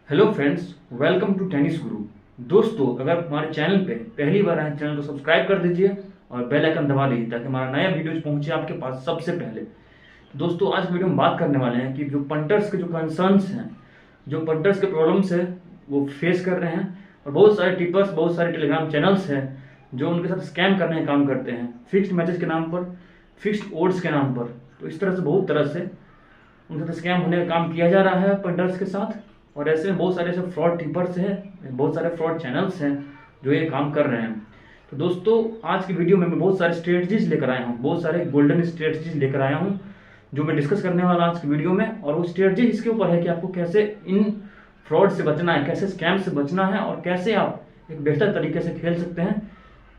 Hello friends, welcome to tennis guru. दोस्तों, अगर हमारे चैनल पे पहली बार आए, चैनल को सब्सक्राइब कर दीजिए और बेल आइकन दबा दीजिए ताकि हमारा नया वीडियोज पहुंचे आपके पास सबसे पहले। तो दोस्तों, आज की वीडियो में बात करने वाले हैं कि जो पंटर्स के जो कंसर्न्स हैं, जो पंटर्स के प्रॉब्लम्स है वो फेस कर रहे हैं, और बहुत सारे टिपर्स, बहुत सारे टेलीग्राम चैनल्स हैं जो उनके साथ स्कैम करने का काम करते हैं, फिक्स्ड मैचेस के नाम पर, फिक्स्ड ओड्स के नाम पर। तो इस तरह से बहुत तरह से उनके साथ स्कैम होने का काम किया जा रहा है पंटर्स के साथ। और ऐसे में बहुत सारे ऐसे फ्रॉड टिपर्स हैं, बहुत सारे फ्रॉड चैनल्स हैं जो ये काम कर रहे हैं। तो दोस्तों, आज की वीडियो में मैं बहुत सारे स्ट्रेटजीज लेकर आया हूँ, बहुत सारे गोल्डन स्ट्रेटजीज लेकर आया हूँ जो मैं डिस्कस करने वाला आज की वीडियो में। और वो स्ट्रेटजी इसके ऊपर है कि आपको कैसे इन फ्रॉड से बचना है, कैसे स्कैम से बचना है, और कैसे आप एक बेहतर तरीके से खेल सकते हैं,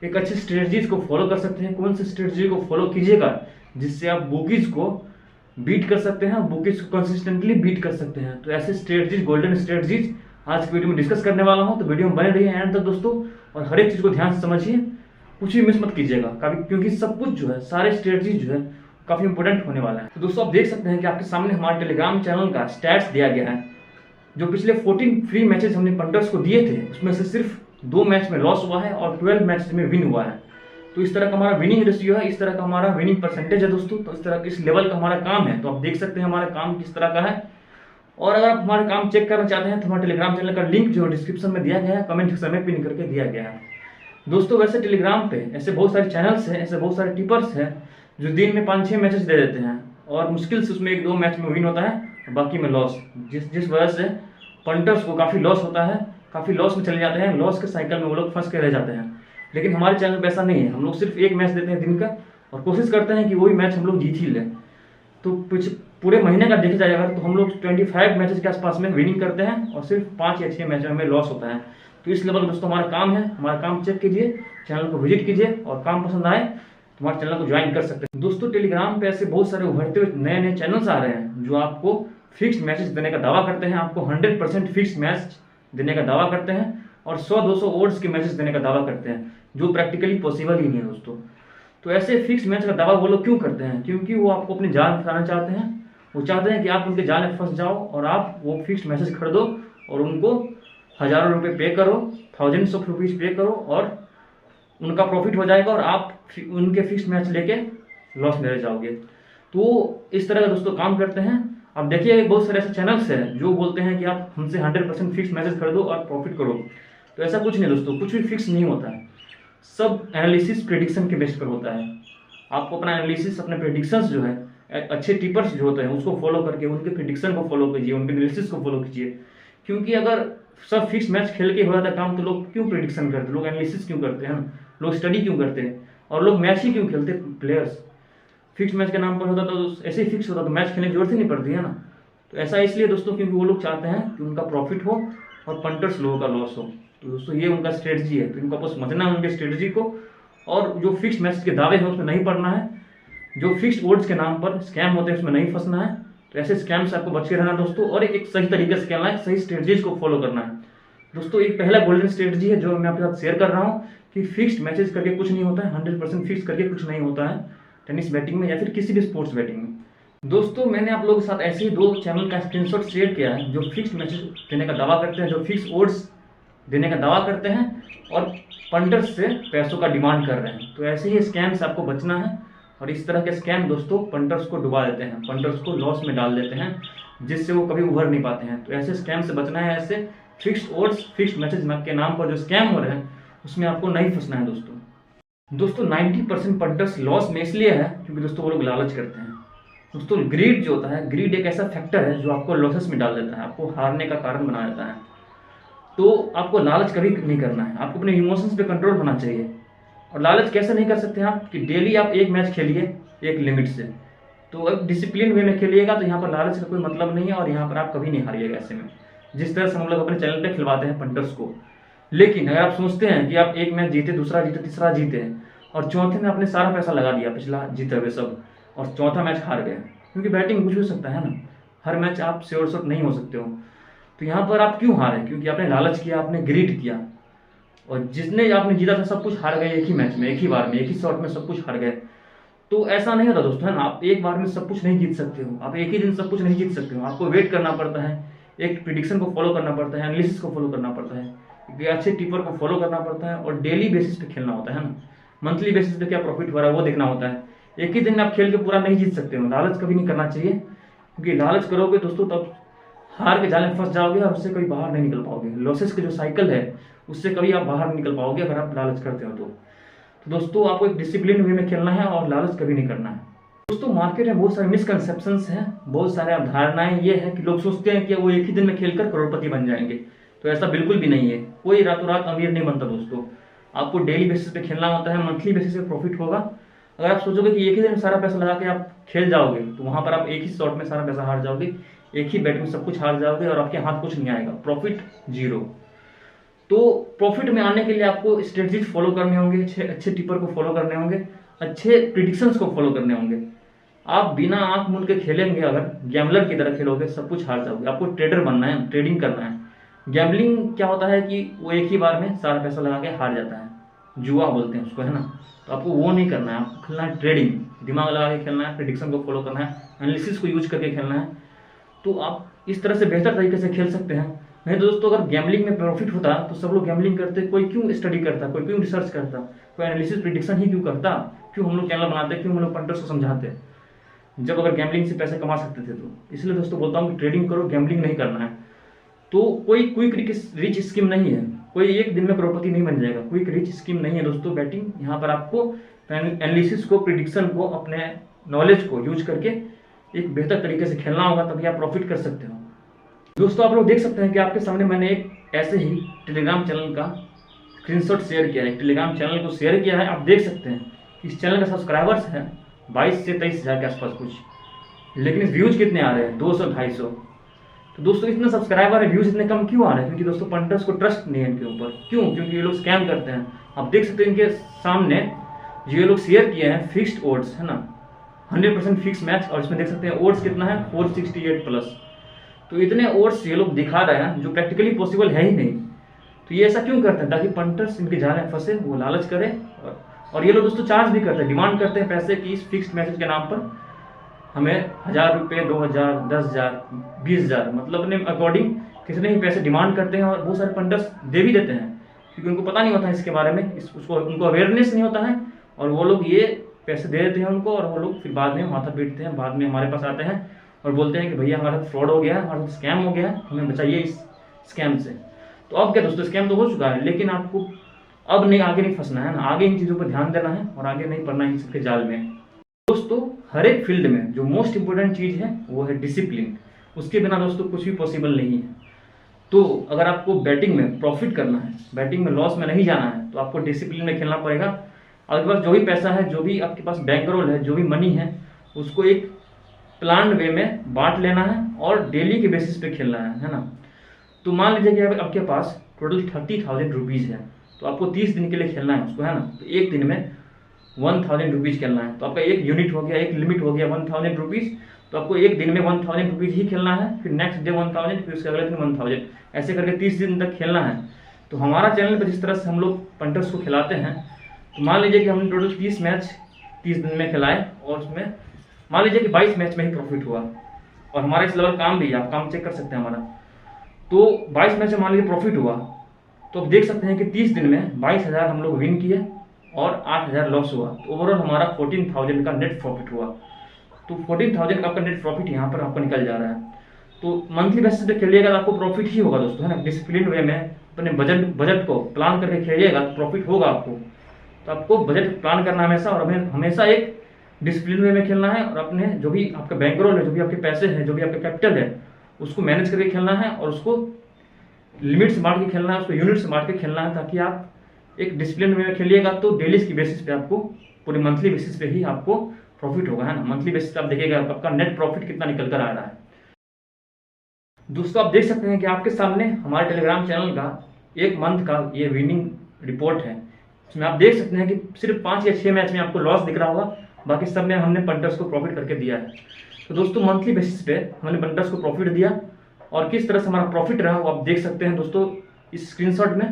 एक अच्छी स्ट्रेटजीज को फॉलो कर सकते हैं। कौन सी स्ट्रेटजी को फॉलो कीजिएगा जिससे आप बुकीज को बीट कर सकते हैं, बुकीज को कंसिस्टेंटली बीट कर सकते हैं। तो ऐसे स्ट्रेटजीज, गोल्डन स्ट्रेटजीज आज की वीडियो में डिस्कस करने वाला हूं। तो वीडियो में बने रहिए एंड तक दोस्तों, और हर एक चीज को ध्यान से समझिए, कुछ भी मिस मत कीजिएगा क्योंकि सब कुछ जो है, सारे स्ट्रेटजीज जो है काफी इंपोर्टेंट होने वाला है। तो दोस्तों, आप देख सकते हैं कि आपके सामने हमारे टेलीग्राम चैनल का स्टैट्स दिया गया है। जो पिछले 14 फ्री मैचेस हमने पंटर्स को दिए थे, उसमें से सिर्फ 2 मैच में लॉस हुआ है और 12 मैच में विन हुआ है। तो इस तरह का हमारा विनिंग रेशियो है, इस तरह का हमारा विनिंग परसेंटेज है दोस्तों। तो इस तरह इस लेवल का हमारा काम है। तो आप देख सकते हैं हमारा काम किस तरह का है। और अगर आप हमारे काम चेक करना चाहते हैं तो हमारे टेलीग्राम चैनल का लिंक जो डिस्क्रिप्शन में दिया गया है, कमेंट सेक्शन में पिन करके दिया गया है। दोस्तों, वैसे टेलीग्राम पे ऐसे बहुत सारे चैनल्स हैं, ऐसे बहुत सारे टिपर्स हैं जो दिन में 5-6 मैचेस दे देते हैं और मुश्किल से उसमें 1-2 मैच में विन होता है, बाकी में लॉस। जिस वजह से पंटर्स को काफ़ी लॉस होता है, काफ़ी लॉस में चले जाते हैं, लॉस के साइकिल में वो लोग फंस के रह जाते हैं। लेकिन हमारे चैनल पे ऐसा नहीं है। हम लोग सिर्फ 1 मैच देते हैं दिन का और कोशिश करते हैं कि वही मैच हम लोग जीत ही लें। तो पूरे महीने का देखा जाएगा तो हम लोग 25 मैचेस के आसपास में विनिंग करते हैं और सिर्फ 5 या 6 मैच में हमें लॉस होता है। तो इस लेवल दोस्तों हमारा काम है। हमारा काम चेक कीजिए, चैनल को विजिट कीजिए, और काम पसंद आए तो हमारे चैनल को ज्वाइन कर सकते हैं। दोस्तों, टेलीग्राम पे ऐसे बहुत सारे उभरते हुए नए नए चैनल्स आ रहे हैं जो आपको फिक्स्ड मैचेस देने का दावा करते हैं, आपको 100% फिक्स्ड मैच देने का दावा करते हैं, और 100-200 ओड्स के मैचेस देने का दावा करते हैं, जो प्रैक्टिकली पॉसिबल ही नहीं है दोस्तों। तो ऐसे फिक्स मैच का दावा वो लोग क्यों करते हैं? क्योंकि वो आपको अपने जाल में फंसाना चाहते हैं। वो चाहते हैं कि आप उनके जाल में फंस जाओ और आप वो फिक्स मैचेस खरीदो और उनको हजारों रुपए पे करो, थाउजेंड्स ऑफ रुपीज पे करो, और उनका प्रॉफिट हो जाएगा और आप उनके फिक्स मैच लेके लॉस में रह जाओगे। तो इस तरह का दोस्तों काम करते हैं। अब देखिए, बहुत सारे ऐसे चैनल्स हैं जो बोलते हैं कि आप हमसे 100% फिक्स मैचेस खरीदो और प्रॉफिट करो। तो ऐसा कुछ नहीं दोस्तों, कुछ भी फिक्स नहीं होता है। सब एनालिसिस, प्रेडिक्शन के बेस पर होता है। आपको अपना एनालिसिस, अपने प्रेडिक्शंस जो है, अच्छे टिपर्स जो होते हैं उसको फॉलो करके उनके प्रेडिक्शन को फॉलो कीजिए, उनके एनालिसिस को फॉलो कीजिए। क्योंकि अगर सब फिक्स मैच खेल के हो जाता काम तो लोग क्यों प्रेडिक्शन करते, लोग एनालिसिस क्यों करते हैं, लोग स्टडी क्यों करते हैं, और लोग मैच ही क्यों खेलते प्लेयर्स? फिक्स मैच के नाम पर होता तो ऐसे ही फिक्स होता तो मैच खेलने की जरूरत ही नहीं पड़ती है ना। तो ऐसा इसलिए दोस्तों क्योंकि वो लोग चाहते हैं कि उनका प्रॉफिट हो और पंटर्स लोगों का लॉस हो। तो दोस्तों, ये उनका स्ट्रेटजी है। तो इनको आपको समझना है उनके स्ट्रेटजी को, और जो फिक्स मैच के दावे हैं उसमें नहीं पड़ना है, जो फिक्स्ड ओड्स के नाम पर स्कैम होते हैं उसमें नहीं फंसना है। तो ऐसे स्कैम से आपको बच के रहना दोस्तों, और एक सही तरीके से खेलना है, सही स्ट्रेटजीज को फॉलो करना है दोस्तों। एक पहला गोल्डन स्ट्रेटजी है जो मैं आपके साथ शेयर कर रहा हूँ कि फिक्स्ड मैचेस करके कुछ नहीं होता है, 100% फिक्स करके कुछ नहीं होता है टेनिस बैटिंग में या फिर किसी भी स्पोर्ट्स बैटिंग में। दोस्तों, मैंने आप लोगों के साथ ऐसे ही 2 चैनल का स्क्रीनशॉट शेयर किया है जो फिक्स्ड मैचेस देने का दावा करते हैं, जो फिक्स ओड्स देने का दावा करते हैं और पंटर्स से पैसों का डिमांड कर रहे हैं। तो ऐसे ही स्कैम से आपको बचना है। और इस तरह के स्कैम दोस्तों पंटर्स को डुबा देते हैं, पंटर्स को लॉस में डाल देते हैं, जिससे वो कभी उभर नहीं पाते हैं। तो ऐसे स्कैम से बचना है। ऐसे फिक्स्ड ओड्स, फिक्स्ड मैचेस के नाम पर जो स्कैम हो रहे हैं उसमें आपको नहीं फंसना है दोस्तों। 90% पंटर्स लॉस में इसलिए है क्योंकि दोस्तों वो लोग लालच करते हैं। दोस्तों, ग्रीड जो होता है, ग्रीड एक ऐसा फैक्टर है जो आपको लॉसेस में डाल देता है, आपको हारने का कारण बना देता है। तो आपको लालच कभी नहीं करना है, आपको अपने इमोशंस पे कंट्रोल होना चाहिए। और लालच कैसे नहीं कर सकते हैं आप? कि डेली आप 1 मैच खेलिए एक लिमिट से। तो अब डिसिप्लिन वे में खेलिएगा तो यहाँ पर लालच का कोई मतलब नहीं है, और यहाँ पर आप कभी नहीं हारिएगा ऐसे में, जिस तरह से हम लोग अपने चैनल पे खिलवाते हैं पंटर्स को। लेकिन अगर आप सोचते हैं कि आप 1 मैच जीते, दूसरा जीते, तीसरा जीते, और चौथे में आपने सारा पैसा लगा दिया पिछला जीते हुए सब, और चौथा मैच हार गए, क्योंकि बैटिंग कुछ हो सकता है ना, हर मैच आप श्योर शॉट नहीं हो सकते हो। तो यहाँ पर आप क्यों हारे? क्योंकि आपने लालच किया, आपने ग्रीड किया, और जिसने आपने जीता था सब कुछ हार गए एक ही मैच में, एक ही बार में, एक ही शॉट में सब कुछ हार गए। तो ऐसा नहीं होता दोस्तों, है ना। आप एक बार में सब कुछ नहीं जीत सकते हो, आप एक ही दिन सब कुछ नहीं जीत सकते हो, आपको वेट करना पड़ता है। एक प्रिडिक्शन को फॉलो करना पड़ता है, एनालिसिस को फॉलो करना पड़ता है, एक अच्छे टिपर को फॉलो करना पड़ता है और डेली बेसिस पे खेलना होता है ना। मंथली बेसिस पे क्या प्रॉफिट हो रहा है वो देखना होता है। एक ही दिन में आप खेल के पूरा नहीं जीत सकते हो, लालच कभी नहीं करना चाहिए, क्योंकि लालच करोगे दोस्तों तब हार के जाल में फंस जाओगे और उससे कभी बाहर नहीं निकल पाओगे। लॉसेस का जो साइकिल है उससे कभी आप बाहर नहीं निकल पाओगे अगर आप लालच करते हो तो दोस्तों आपको एक डिसिप्लिन वे में खेलना है और लालच कभी नहीं करना है। दोस्तों मार्केट में बहुत सारे मिसकंसेप्शंस हैं, बहुत सारे अवधारणाएं ये है कि लोग सोचते हैं कि वो एक ही दिन में खेलकर करोड़पति बन जाएंगे, तो ऐसा बिल्कुल भी नहीं है। कोई रातों रात अमीर नहीं बनता दोस्तों, आपको डेली बेसिस पे खेलना होता है, मंथली बेसिस पे प्रॉफिट होगा। अगर आप सोचोगे कि एक ही दिन में सारा पैसा लगा के आप खेल जाओगे तो वहां पर आप एक ही शॉट में सारा पैसा हार जाओगे, एक ही बैट में सब कुछ हार जाओगे और आपके हाथ कुछ नहीं आएगा, प्रॉफिट जीरो। तो प्रॉफिट में आने के लिए आपको स्ट्रेटजीज फॉलो करने होंगे, अच्छे टिपर को फॉलो करने होंगे, अच्छे प्रिडिक्शंस को फॉलो करने होंगे। आप बिना आंख मूंद के खेलेंगे, अगर गैम्बलर की तरह खेलोगे सब कुछ हार जाओगे। आपको ट्रेडर बनना है, ट्रेडिंग करना है। गैम्बलिंग क्या होता है कि वो एक ही बार में सारा पैसा लगा के हार जाता है, जुआ बोलते हैं उसको, है ना। तो आपको वो नहीं करना है, आपको खेलना है ट्रेडिंग, दिमाग लगा के खेलना है, प्रेडिक्शन को फॉलो करना है, एनालिसिस को यूज करके खेलना है। तो आप इस तरह से बेहतर तरीके से खेल सकते हैं। नहीं तो दोस्तों अगर गैम्बलिंग में प्रॉफिट होता तो सब लोग गैम्बलिंग करते, कोई क्यों स्टडी करता, कोई क्यों रिसर्च करता, कोई एनालिसिस प्रेडिक्शन ही क्यों करता, क्यों हम लोग चैनल बनाते, क्यों हम लोग पंटर्स को समझाते, जब अगर गैम्बलिंग से पैसे कमा सकते थे। तो इसलिए दोस्तों बोलता हूँ कि ट्रेडिंग करो, गैम्बलिंग नहीं करना है। तो कोई क्विक रिच स्कीम नहीं है, कोई एक दिन में करोड़पति नहीं बन जाएगा, क्विक रिच स्कीम नहीं है दोस्तों बैटिंग। यहाँ पर आपको एनालिसिस को, प्रिडिक्शन को, अपने नॉलेज को यूज करके एक बेहतर तरीके से खेलना होगा, तभी आप प्रॉफिट कर सकते हो। दोस्तों आप लोग देख सकते हैं कि आपके सामने मैंने एक ऐसे ही टेलीग्राम चैनल का स्क्रीनशॉट शेयर किया है, टेलीग्राम चैनल को शेयर किया है। आप देख सकते हैं इस चैनल का सब्सक्राइबर्स है 22 से 23 हज़ार के आसपास कुछ, लेकिन इस व्यूज कितने आ रहे हैं 200-250। तो दोस्तों इतने सब्सक्राइबर है, व्यूज इतने कम क्यों आ रहे हैं? क्योंकि दोस्तों पंटर्स को ट्रस्ट नहीं है इनके ऊपर। क्यों? क्योंकि ये लोग स्कैम करते हैं। आप देख सकते हैं इनके सामने जो ये लोग शेयर किए हैं फिक्स्ड ओड्स, है ना, 100% फिक्स मैच, और इसमें देख सकते हैं ओड्स कितना है 468 प्लस। तो इतने ओड्स ये लोग दिखा रहे हैं जो प्रैक्टिकली पॉसिबल है ही नहीं। तो ये ऐसा क्यों करते हैं? ताकि पंटर्स इनके जाल में फंसे, वो लालच करे। और ये लोग दोस्तों चार्ज भी करते हैं, डिमांड करते हैं पैसे की इस फिक्स्ड मैसेज के नाम पर हमें 1000 रुपये, 2000, 10,000, 20,000, मतलब अपने अकॉर्डिंग कितने ही पैसे डिमांड करते हैं। और बहुत सारे पंटर्स दे भी देते हैं क्योंकि उनको पता नहीं होता है इसके बारे में, उसको उनको अवेयरनेस नहीं होता है, और वो लोग ये पैसे दे देते हैं उनको, और वो लोग फिर बाद में माथा पीटते हैं, बाद में हमारे पास आते हैं और बोलते हैं कि भैया हमारे साथ फ्रॉड हो गया है, हमारे साथ स्कैम हो गया है, हमें बचाइए इस स्कैम से। तो अब क्या दोस्तों, स्कैम तो हो चुका है, लेकिन आपको अब नहीं, आगे नहीं फंसना है ना, आगे इन चीज़ों पर ध्यान देना है और आगे नहीं पड़ना इन सबके जाल में। दोस्तों हर एक फील्ड में जो मोस्ट इंपोर्टेंट चीज़ है वो है डिसिप्लिन। उसके बिना दोस्तों कुछ भी पॉसिबल नहीं है। तो अगर आपको बैटिंग में प्रॉफिट करना है, बैटिंग में लॉस में नहीं जाना है, तो आपको डिसिप्लिन में खेलना पड़ेगा। आपके पास जो भी पैसा है, जो भी आपके पास बैंकरोल है, जो भी मनी है, उसको एक प्लान वे में बांट लेना है और डेली के बेसिस पे खेलना है ना। तो मान लीजिए कि आपके पास टोटल 30,000 रुपीज़ है, तो आपको 30 दिन के लिए खेलना है उसको, है ना। तो एक दिन में 1000 रुपीज़ खेलना है, तो आपका एक यूनिट हो गया, एक लिमिट हो गया 1000 रुपीज़। तो आपको एक दिन में 1000 रुपीज़ ही खेलना है, फिर नेक्स्ट डे 1000, फिर उसके अगले दिन 1000, ऐसे करके 30 दिन तक खेलना है। तो हमारा चैनल पर जिस तरह से हम लोग पंटर्स को खिलाते हैं, तो मान लीजिए कि हमने टोटल 30 मैच 30 दिन में खिलाए, और उसमें मान लीजिए कि 22 मैच में ही प्रॉफिट हुआ, और हमारा इस लेवल काम भी है, आप काम चेक कर सकते हैं हमारा। तो 22 मैच में मान लीजिए प्रॉफिट हुआ, तो आप देख सकते हैं कि 30 दिन में 22,000 हम लोग विन किए और 8,000 लॉस हुआ। तो ओवरऑल हमारा 14,000 का नेट प्रॉफिट हुआ। तो 14,000 का आपका नेट प्रॉफिट यहाँ पर आपको निकल जा रहा है। तो मंथली बेसिस पे खेलिएगा तो आपको प्रॉफिट ही होगा दोस्तों, है ना। डिसिप्लिन वे में अपने बजट को प्लान करके खेलिएगा तो प्रॉफिट होगा आपको। तो आपको बजट प्लान करना हमेशा, और हमें हमेशा एक डिसिप्लिन वे में खेलना है, और अपने जो भी आपका बैंकरोल है, जो भी आपके पैसे हैं, जो भी आपका कैपिटल है, उसको मैनेज करके खेलना है, और उसको लिमिट से बांट के खेलना है, उसको यूनिट से बांट के खेलना है, ताकि आप एक डिसिप्लिन वे में खेलिएगा तो डेली की बेसिस पे आपको, पूरे मंथली बेसिस पे ही आपको प्रॉफिट होगा, है ना। मंथली बेसिस पे आप देखिएगा आपका नेट प्रॉफिट कितना निकल कर आ रहा है। दोस्तों आप देख सकते हैं कि आपके सामने हमारे टेलीग्राम चैनल का एक मंथ का ये विनिंग रिपोर्ट है। इसमें आप देख सकते हैं कि सिर्फ 5 या 6 मैच में आपको लॉस दिख रहा होगा, बाकी सब में हमने पंटर्स को प्रॉफिट करके दिया है। तो दोस्तों मंथली बेसिस पे हमने पंटर्स को प्रॉफिट दिया, और किस तरह से हमारा प्रॉफिट रहा वो आप देख सकते हैं दोस्तों इस स्क्रीनशॉट में।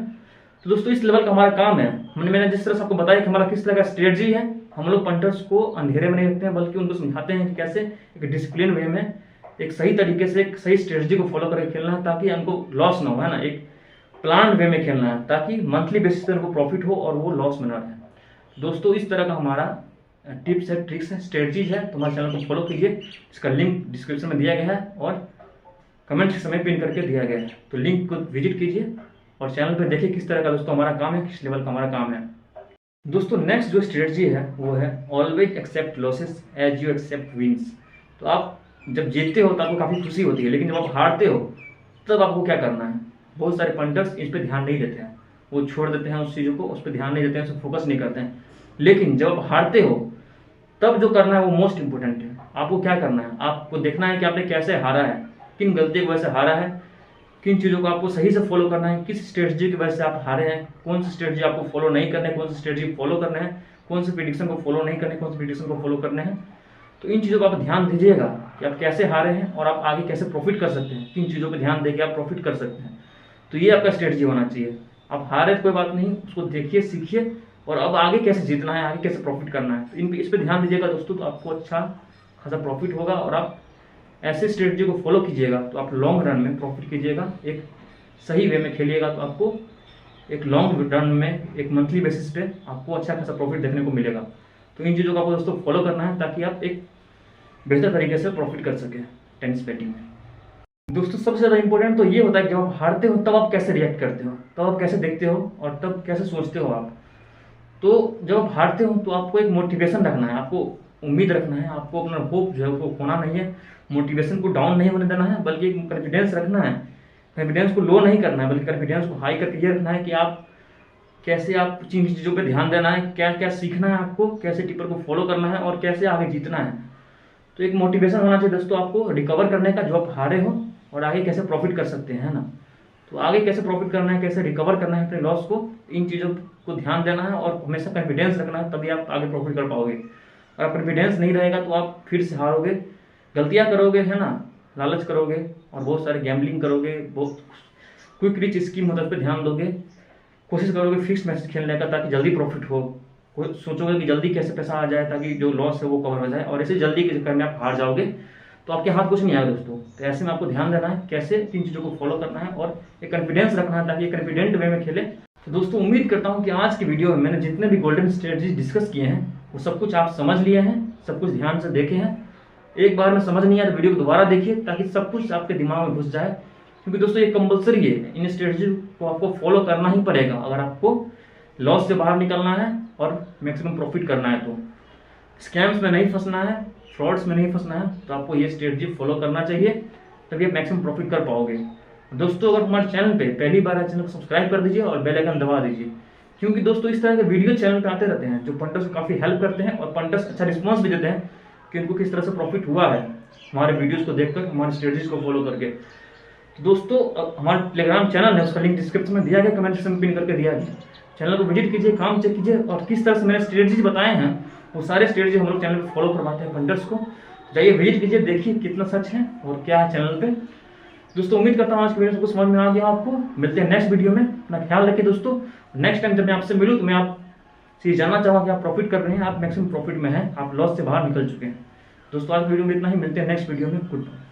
तो दोस्तों इस लेवल का हमारा काम है। मैंने जिस तरह से आपको बताया कि हमारा किस तरह का स्ट्रेटजी है, हम लोग पंटर्स को अंधेरे में नहीं रखते हैं, बल्कि उनको समझाते हैं कि कैसे एक डिसिप्लिन वे में एक सही तरीके से एक सही स्ट्रेटजी को फॉलो करके खेलना है ताकि हमको लॉस ना हो, है ना। एक प्लान वे में खेलना है ताकि मंथली बेसिस पर उनको प्रॉफिट हो और वो लॉस में ना रहे। दोस्तों इस तरह का हमारा टिप्स है, ट्रिक्स है, स्ट्रेटजीज है, तो हमारे चैनल को फॉलो कीजिए। इसका लिंक डिस्क्रिप्शन में दिया गया है और कमेंट सेक्शन में पिन करके दिया गया है, तो लिंक को विजिट कीजिए और चैनल पर देखिए किस तरह का दोस्तों हमारा काम है, किस लेवल का हमारा काम है। दोस्तों नेक्स्ट जो स्ट्रेटजी है वो है always accept losses as you accept wins. तो आप जब जीतते हो तो आपको काफ़ी खुशी होती है, लेकिन जब आप हारते हो तब आपको क्या करना है। बहुत सारे पंटर्स इस पर ध्यान नहीं देते हैं, वो छोड़ देते हैं उस चीज़ों को, उस पर ध्यान नहीं देते हैं, उस पर फोकस नहीं करते हैं। लेकिन जब आप हारते हो तब जो करना है वो मोस्ट इंपॉर्टेंट है। आपको क्या करना है, आपको देखना है कि आपने कैसे हारा है, किन गलतियों की वजह से हारा है, किन चीज़ों को आपको सही से फॉलो करना है, किस स्ट्रेटजी की वजह से आप हारे हैं, कौन सी स्ट्रेटजी आपको फॉलो नहीं करना है, कौन सी स्ट्रेटजी फॉलो करना है, कौन सी प्रिडिक्शन को फॉलो नहीं करना है, कौन सी प्रिडिक्शन को फॉलो करना है। तो इन चीज़ों को आप ध्यान दीजिएगा कि आप कैसे हारे हैं और आप आगे कैसे प्रॉफिट कर सकते हैं। किन चीज़ों पर ध्यान देकर आप प्रॉफिट कर सकते हैं, तो ये आपका स्ट्रेटजी होना चाहिए। आप हारे तो कोई बात नहीं, उसको देखिए, सीखिए और अब आगे कैसे जीतना है, आगे कैसे प्रॉफिट करना है, तो इस पर ध्यान दीजिएगा दोस्तों, तो आपको अच्छा खासा प्रॉफिट होगा। और आप ऐसे स्ट्रेटजी को फॉलो कीजिएगा तो आप लॉन्ग रन में प्रॉफिट कीजिएगा। एक सही वे में खेलिएगा तो आपको एक लॉन्ग रन में एक मंथली बेसिस पे आपको अच्छा खासा प्रॉफिट देखने को मिलेगा। तो इन चीज़ों को आपको दोस्तों फॉलो करना है ताकि आप एक बेहतर तरीके से प्रॉफिट कर सकें टेनिस बैटिंग में। दोस्तों सबसे ज़्यादा इंपॉर्टेंट तो ये होता है कि जब आप हारते हो तब आप कैसे रिएक्ट करते हो, तब आप कैसे देखते हो और तब कैसे सोचते हो आप। तो जब आप हारते हो तो आपको एक मोटिवेशन रखना है, आपको उम्मीद रखना है, आपको अपना होप जो है उसको खोना नहीं है, मोटिवेशन को डाउन नहीं होने देना है, बल्कि एक कॉन्फिडेंस रखना है। कॉन्फिडेंस को लो नहीं करना है बल्कि कॉन्फिडेंस को हाई करके ये रखना है कि आप कैसे आप जिन चीज़ों पे ध्यान देना है, क्या क्या सीखना है आपको, कैसे टिपर को फॉलो करना है और कैसे आगे जीतना है। तो एक मोटिवेशन होना चाहिए दोस्तों आपको रिकवर करने का, जो आप हारे हो और आगे कैसे प्रॉफिट कर सकते हैं, है ना। तो आगे कैसे प्रॉफिट करना है, कैसे रिकवर करना है अपने लॉस को, इन चीज़ों को ध्यान देना है और हमेशा कॉन्फिडेंस रखना है, तभी आप आगे प्रॉफिट कर पाओगे। अगर कॉन्फिडेंस नहीं रहेगा तो आप फिर से हारोगे, गलतियाँ करोगे, है ना, लालच करोगे और बहुत सारे गैम्बलिंग करोगे, बहुत क्विक रिच स्कीम होता है उस पर ध्यान दोगे, कोशिश करोगे फिक्स मैच खेलने का ताकि जल्दी प्रॉफिट हो, सोचोगे कि जल्दी कैसे पैसा आ जाए ताकि जो लॉस है वो कवर हो जाए, और ऐसे जल्दी के चक्कर में आप हार जाओगे तो आपके हाथ कुछ नहीं आएगा दोस्तों। तो ऐसे में आपको ध्यान देना है कैसे इन चीज़ों को फॉलो करना है और एक कॉन्फिडेंस रखना है ताकि कॉन्फिडेंट वे में खेले। तो दोस्तों उम्मीद करता हूँ कि आज की वीडियो में मैंने जितने भी गोल्डन स्ट्रेटजी डिस्कस किए हैं वो सब कुछ आप समझ लिए हैं, सब कुछ ध्यान से देखे हैं। एक बार में समझ नहीं आया तो वीडियो को दोबारा देखिए ताकि सब कुछ आपके दिमाग में घुस जाए, क्योंकि दोस्तों ये कंपलसरी है, इन स्ट्रेटजी को आपको फॉलो करना ही पड़ेगा अगर आपको लॉस से बाहर निकलना है और मैक्सिमम प्रॉफिट करना है। तो स्कैम्स में नहीं फंसना है, फ्रॉड्स में नहीं फंसना है, तो आपको ये स्ट्रेटजी फॉलो करना चाहिए, तभी आप मैक्सिमम प्रॉफिट कर पाओगे। दोस्तों अगर हमारे चैनल पे पहली बार है, चैनल को सब्सक्राइब कर दीजिए और बेल आइकन दबा दीजिए, क्योंकि दोस्तों इस तरह के वीडियो चैनल पे आते रहते हैं जो पंटर्स को काफ़ी हेल्प करते हैं और पंटर्स अच्छा रिस्पॉन्स भी देते हैं कि उनको किस तरह से प्रॉफिट हुआ है हमारे वीडियोज़ को देखकर, हमारे स्ट्रेटजीज को फॉलो करके। तो दोस्तों हमारा टेलीग्राम चैनल है, उसका लिंक डिस्क्रिप्शन में दिया गया, कमेंट सेक्शन में पिन करके दिया गया। चैनल को विजिट कीजिए, काम चेक कीजिए और किस तरह से मैंने स्ट्रेटजीज बताए हैं वो सारे स्ट्रेटजी हम लोग चैनल पर फॉलो करवाते हैं पंटर्स को। जाइए विजिट कीजिए, देखिए कितना सच है और क्या है चैनल पे। दोस्तों उम्मीद करता हूँ आज की वीडियो को समझ में आ गया आपको। मिलते हैं नेक्स्ट वीडियो में, अपना ख्याल रखिए दोस्तों। नेक्स्ट टाइम जब मैं आपसे मिलूँ तो मैं आपसे जानना चाहूँगा कि आप प्रॉफिट कर रहे हैं, आप मैक्सिमम प्रॉफिट में हैं, आप लॉस से बाहर निकल चुके हैं। दोस्तों आज वीडियो में इतना ही, मिलते हैं नेक्स्ट वीडियो में। Good bye.